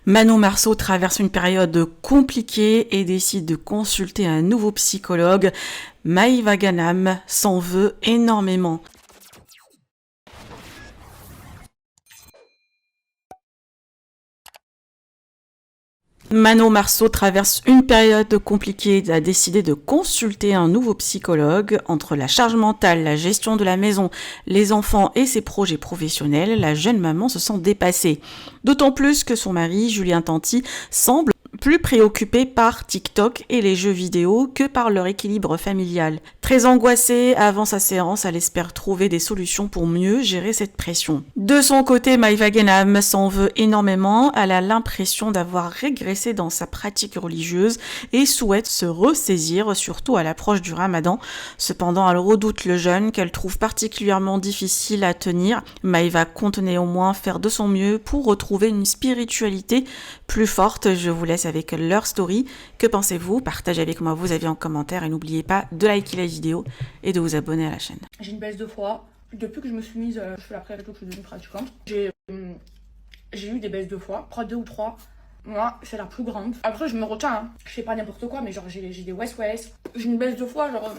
Manon Marceau traverse une période compliquée et décide de consulter un nouveau psychologue. Maïva Ganam s'en veut énormément. Manon Marceau traverse une période compliquée et a décidé de consulter un nouveau psychologue. Entre la charge mentale, la gestion de la maison, les enfants et ses projets professionnels, la jeune maman se sent dépassée. D'autant plus que son mari, Julien Tanti, semble plus préoccupé par TikTok et les jeux vidéo que par leur équilibre familial. Très angoissée, avant sa séance, elle espère trouver des solutions pour mieux gérer cette pression. De son côté, Maïva Ganam s'en veut énormément. Elle a l'impression d'avoir régressé dans sa pratique religieuse et souhaite se ressaisir, surtout à l'approche du Ramadan. Cependant, elle redoute le jeûne qu'elle trouve particulièrement difficile à tenir. Maïva compte néanmoins faire de son mieux pour retrouver une spiritualité plus forte. Je vous laisse avec leur story. Que pensez-vous? Partagez avec moi vos avis en commentaire et n'oubliez pas de liker la vidéo et de vous abonner à la chaîne. J'ai une baisse de foi. Depuis que je me suis mise, je fais la prière et tout, que je suis devenue pratiquante, j'ai eu des baisses de foi, 2 ou 3. Moi, c'est la plus grande. Après, je me retiens, hein. Je fais pas n'importe quoi, mais genre j'ai des west-west. J'ai une baisse de foi, genre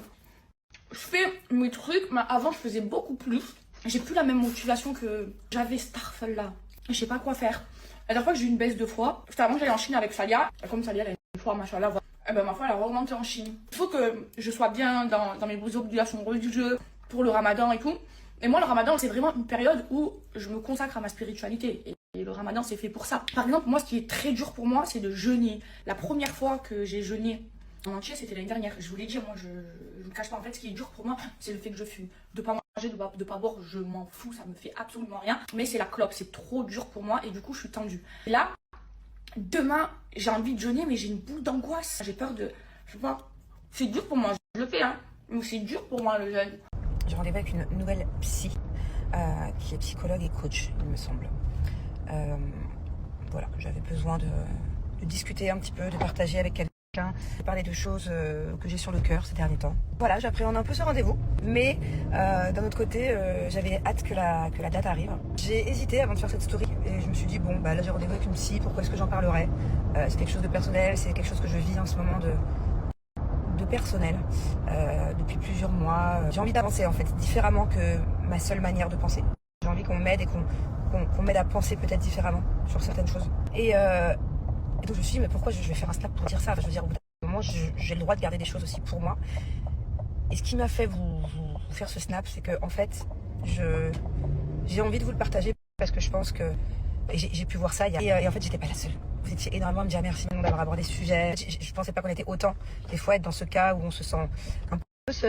je fais mes trucs, mais avant je faisais beaucoup plus. J'ai plus la même motivation que j'avais Starfall là. Je sais pas quoi faire. La dernière fois que j'ai eu une baisse de foi, c'était avant que j'aille en Chine avec Salia. Et comme Salia, elle a une foi, machallah, et ben ma foi, elle a augmenté en Chine. Il faut que je sois bien dans mes obligations religieuses pour le ramadan et tout. Et moi, le ramadan, c'est vraiment une période où je me consacre à ma spiritualité. Et le ramadan, c'est fait pour ça. Par exemple, moi, ce qui est très dur pour moi, c'est de jeûner. La première fois que j'ai jeûné en entier, c'était l'année dernière. Je vous l'ai dit, moi, je ne cache pas. En fait, ce qui est dur pour moi, c'est le fait que je fume. De pas manger, de pas boire, je m'en fous, ça me fait absolument rien. Mais c'est la clope, c'est trop dur pour moi et du coup, je suis tendue. Et là, demain, j'ai envie de jeûner, mais j'ai une boule d'angoisse. J'ai peur de... Je sais pas. C'est dur pour moi, je le fais, hein. Mais c'est dur pour moi, le jeûne. J'ai rendez-vous avec une nouvelle psy, qui est psychologue et coach, il me semble. Voilà, j'avais besoin de discuter un petit peu, de partager avec quelqu'un, de parler de choses que j'ai sur le cœur ces derniers temps. Voilà, j'appréhende un peu ce rendez-vous, mais d'un autre côté, j'avais hâte que la date arrive. J'ai hésité avant de faire cette story et je me suis dit, bon, bah là j'ai rendez-vous avec une psy, pourquoi est-ce que j'en parlerais? C'est quelque chose de personnel, c'est quelque chose que je vis en ce moment de personnel depuis plusieurs mois. J'ai envie d'avancer en fait différemment que ma seule manière de penser. J'ai envie qu'on m'aide et qu'on m'aide à penser peut-être différemment sur certaines choses. Et donc je me suis dit mais pourquoi je vais faire un snap pour dire ça? Je veux dire au bout d'un moment j'ai le droit de garder des choses aussi pour moi. Et ce qui m'a fait vous faire ce snap, c'est que en fait j'ai envie de vous le partager parce que je pense que j'ai pu voir ça et en fait j'étais pas la seule. Vous étiez énormément à me dire merci d'avoir abordé ce sujet. Je pensais pas qu'on était autant des fois être dans ce cas où on se sent un